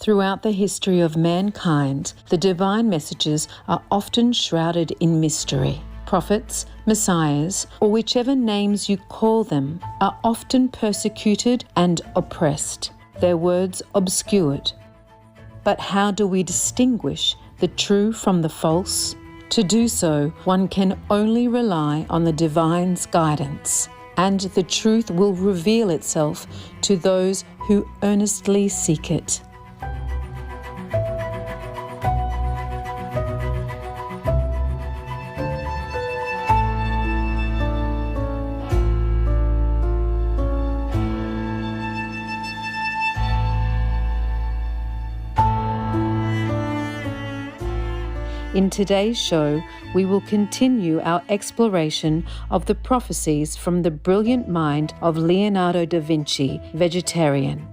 Throughout the history of mankind, the divine messages are often shrouded in mystery. Prophets, messiahs, or whichever names you call them, are often persecuted and oppressed, their words obscured. But how do we distinguish the true from the false? To do so, one can only rely on the divine's guidance, and the truth will reveal itself to those who earnestly seek it. In today's show, we will continue our exploration of the prophecies from the brilliant mind of Leonardo da Vinci, vegetarian.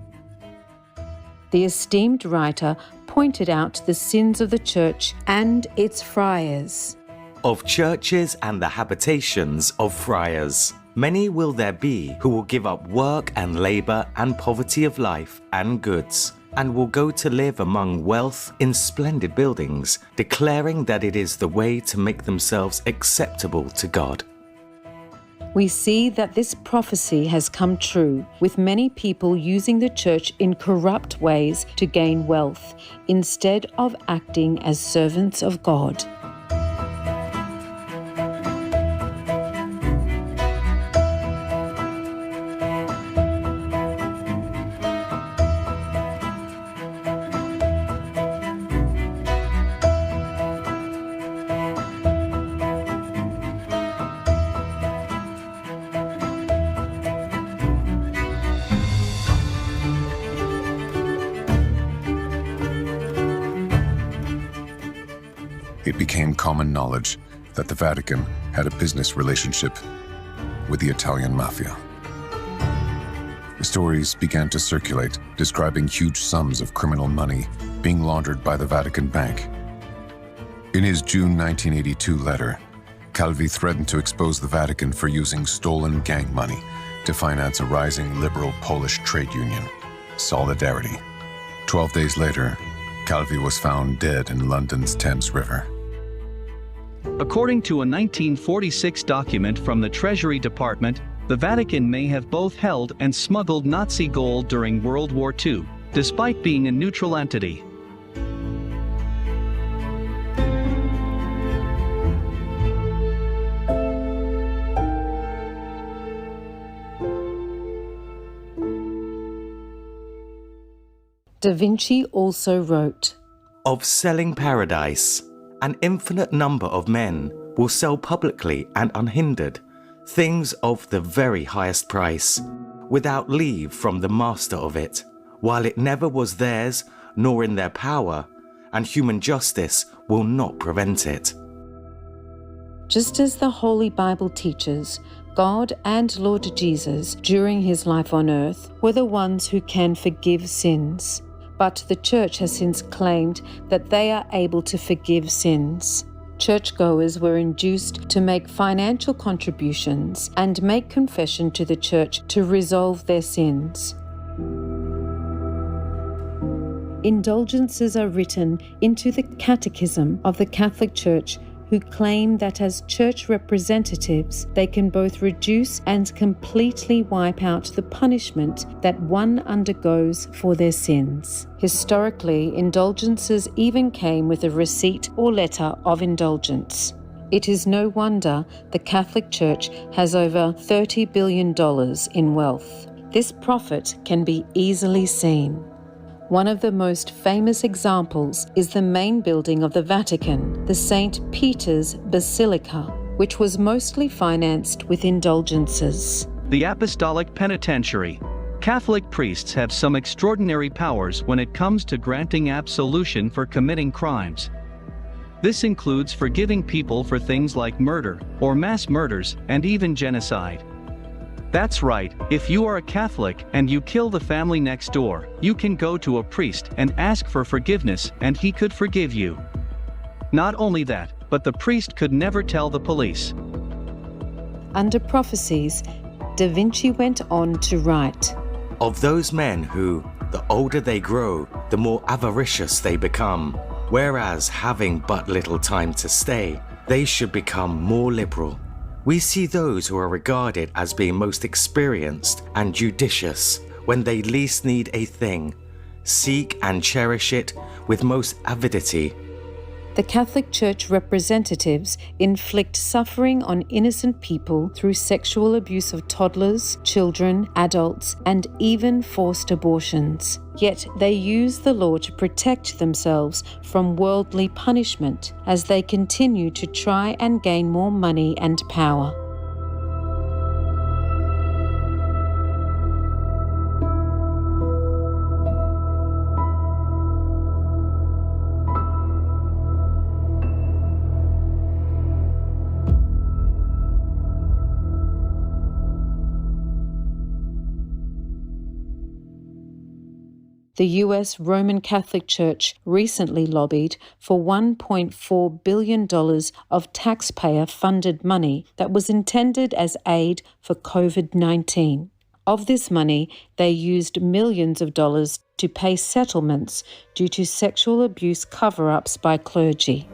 The esteemed writer pointed out the sins of the Church and its friars. Of churches and the habitations of friars. Many will there be who will give up work and labour and poverty of life and goods, and will go to live among wealth in splendid buildings, declaring that it is the way to make themselves acceptable to God. We see that this prophecy has come true, with many people using the church in corrupt ways to gain wealth, instead of acting as servants of God. It became common knowledge that the Vatican had a business relationship with the Italian mafia. Stories began to circulate describing huge sums of criminal money being laundered by the Vatican Bank. In his June 1982 letter, Calvi threatened to expose the Vatican for using stolen gang money to finance a rising liberal Polish trade union, Solidarity. 12 days later, Calvi was found dead in London's Thames River. According to a 1946 document from the Treasury Department, the Vatican may have both held and smuggled Nazi gold during World War II, despite being a neutral entity. Da Vinci also wrote, Of selling paradise, an infinite number of men will sell publicly and unhindered things of the very highest price, without leave from the master of it, while it never was theirs nor in their power, and human justice will not prevent it. Just as the Holy Bible teaches, God and Lord Jesus, during his life on earth, were the ones who can forgive sins. But the Church has since claimed that they are able to forgive sins. Churchgoers were induced to make financial contributions and make confession to the Church to resolve their sins. Indulgences are written into the Catechism of the Catholic Church, who claim that as church representatives, they can both reduce and completely wipe out the punishment that one undergoes for their sins. Historically, indulgences even came with a receipt or letter of indulgence. It is no wonder the Catholic Church has over $30 billion in wealth. This profit can be easily seen. One of the most famous examples is the main building of the Vatican, the St. Peter's Basilica, which was mostly financed with indulgences. The Apostolic Penitentiary. Catholic priests have some extraordinary powers when it comes to granting absolution for committing crimes. This includes forgiving people for things like murder, or mass murders, and even genocide. That's right, if you are a Catholic and you kill the family next door, you can go to a priest and ask for forgiveness and he could forgive you. Not only that, but the priest could never tell the police. Under Prophecies, Da Vinci went on to write, Of those men who, the older they grow, the more avaricious they become. Whereas having but little time to stay, they should become more liberal. We see those who are regarded as being most experienced and judicious when they least need a thing, seek and cherish it with most avidity. The Catholic Church representatives inflict suffering on innocent people through sexual abuse of toddlers, children, adults, and even forced abortions. Yet they use the law to protect themselves from worldly punishment as they continue to try and gain more money and power. The US Roman Catholic Church recently lobbied for $1.4 billion of taxpayer-funded money that was intended as aid for COVID-19. Of this money, they used millions of dollars to pay settlements due to sexual abuse cover-ups by clergy.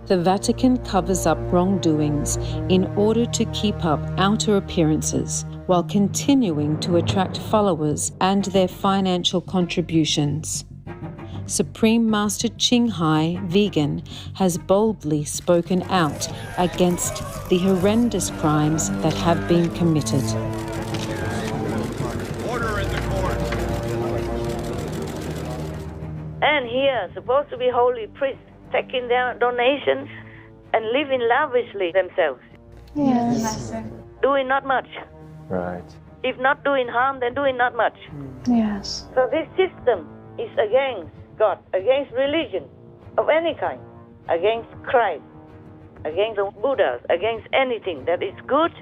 The Vatican covers up wrongdoings in order to keep up outer appearances while continuing to attract followers and their financial contributions. Supreme Master Ching Hai, vegan, has boldly spoken out against the horrendous crimes that have been committed. Order in the court. And here, supposed to be holy priests, taking their donations and living lavishly themselves. Yes. Doing not much. Right. If not doing harm, then doing not much. Yes. So this system is against God, against religion of any kind, against Christ, against the Buddhas, against anything that is good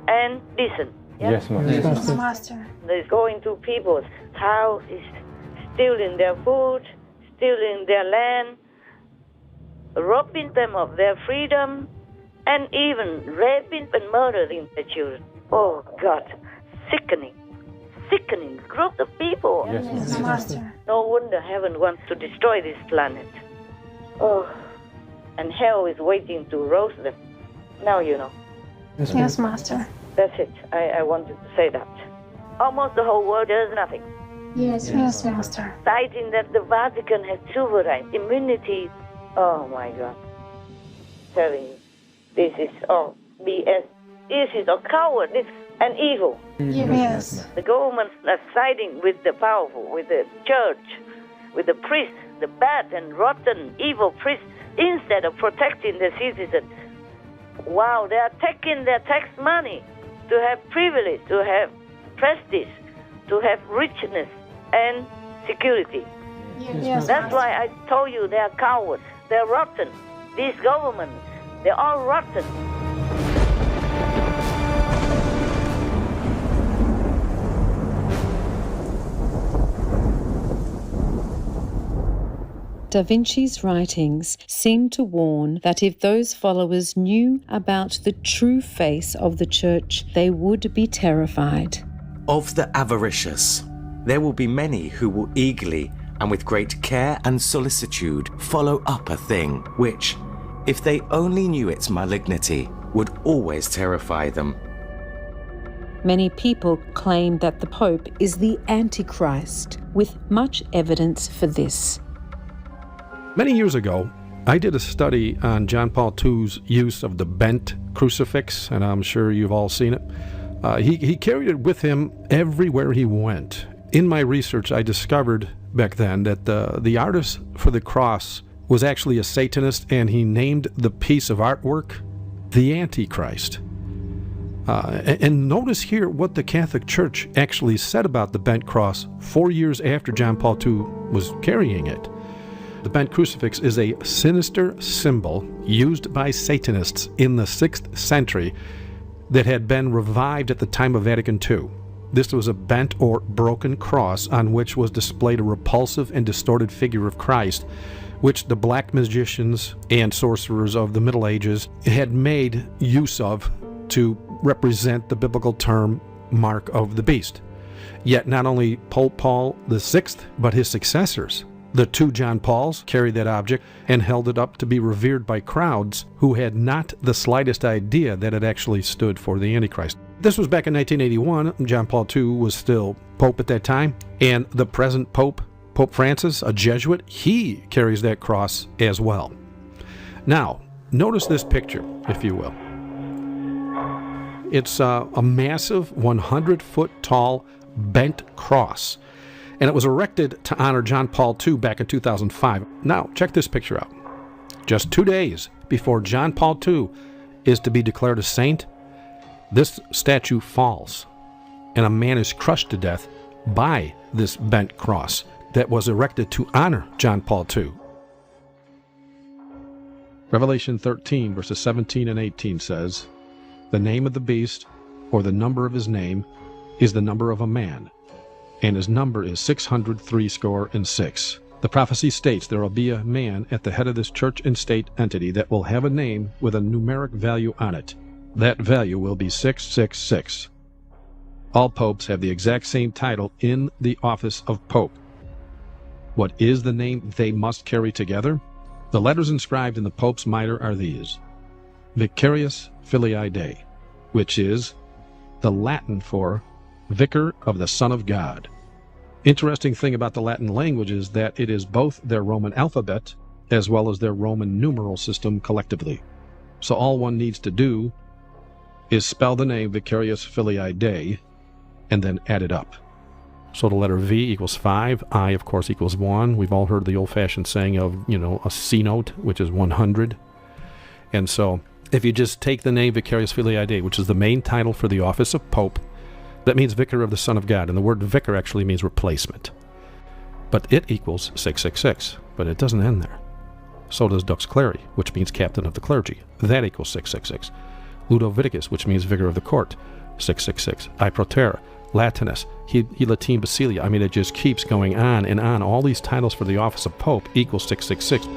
and decent. Yes, Master. Yes, Master. They're going to people's houses, stealing their food, stealing their land, robbing them of their freedom, and even raping and murdering their children. Oh God, sickening group of people. Yes, Master. No wonder heaven wants to destroy this planet. Oh, and hell is waiting to roast them. Now you know. Yes, Master. That's it. I wanted to say that. Almost the whole world does nothing. Yes, Master. Citing that the Vatican has sovereign immunity. Oh my God. Telling you, this is all BS. This is all cowardice and evil. Yes. The governments are siding with the powerful, with the church, with the priests, the bad and rotten, evil priests, instead of protecting the citizens. Wow, they are taking their tax money to have privilege, to have prestige, to have richness and security. Yes, That's why I told you they are cowards. They're rotten. These governments, they're all rotten. Da Vinci's writings seem to warn that if those followers knew about the true face of the Church, they would be terrified. Of the avaricious, there will be many who will eagerly and with great care and solicitude follow up a thing which, if they only knew its malignity, would always terrify them. Many people claim that the Pope is the Antichrist, with much evidence for this. Many years ago, I did a study on John Paul II's use of the bent crucifix, and I'm sure you've all seen it. He carried it with him everywhere he went. In my research, I discovered back then that the artist for the cross was actually a Satanist, and he named the piece of artwork the Antichrist. And notice here what the Catholic Church actually said about the bent cross 4 years after John Paul II was carrying it. The bent crucifix is a sinister symbol used by Satanists in the 6th century, that had been revived at the time of Vatican II. This was a bent or broken cross on which was displayed a repulsive and distorted figure of Christ, which the black magicians and sorcerers of the Middle Ages had made use of to represent the biblical term mark of the beast. Yet not only Pope Paul VI, but his successors, the two John Pauls, carried that object and held it up to be revered by crowds who had not the slightest idea that it actually stood for the Antichrist. This was back in 1981. John Paul II was still Pope at that time, and the present Pope, Pope Francis, a Jesuit, he carries that cross as well. Now, notice this picture, if you will. It's a massive 100-foot tall bent cross, and it was erected to honor John Paul II back in 2005. Now, check this picture out. Just 2 days before John Paul II is to be declared a saint, this statue falls, and a man is crushed to death by this bent cross that was erected to honor John Paul II. Revelation 13, verses 17 and 18 says, "The name of the beast, or the number of his name, is the number of a man, and his number is 666. The prophecy states there will be a man at the head of this church and state entity that will have a name with a numeric value on it. That value will be 666. All popes have the exact same title in the office of pope. What is the name they must carry together? The letters inscribed in the pope's mitre are these: Vicarius Filii Dei, which is the Latin for Vicar of the Son of God. Interesting thing about the Latin language is that it is both their Roman alphabet as well as their Roman numeral system collectively. So all one needs to do is spell the name Vicarius Filii Dei and then add it up. So the letter V equals 5, I of course equals 1. We've all heard the old-fashioned saying of, a C note, which is 100. And so if you just take the name Vicarius Filii Dei, which is the main title for the office of Pope, that means Vicar of the Son of God, and the word vicar actually means replacement. But it equals 666, but it doesn't end there. So does Dux Cleri, which means captain of the clergy. That equals 666. Ludoviticus, which means vicar of the court, 666. I Proter, Latinus, He Latine Basilia. I mean, it just keeps going on and on. All these titles for the office of Pope equals 666.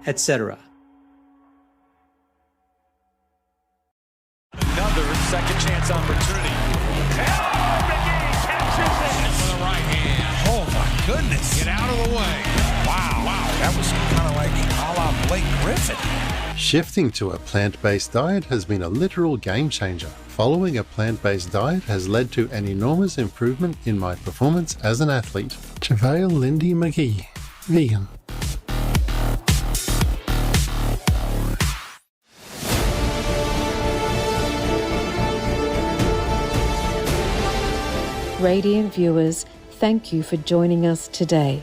etc. Another second chance opportunity. Oh, McGee catches it with a right hand. Oh my goodness. Get out of the way. Wow. That was kind of like a la Blake Griffin. Shifting to a plant-based diet has been a literal game changer. Following a plant-based diet has led to an enormous improvement in my performance as an athlete. JaVale Lindy McGee, vegan. Radiant viewers, thank you for joining us today.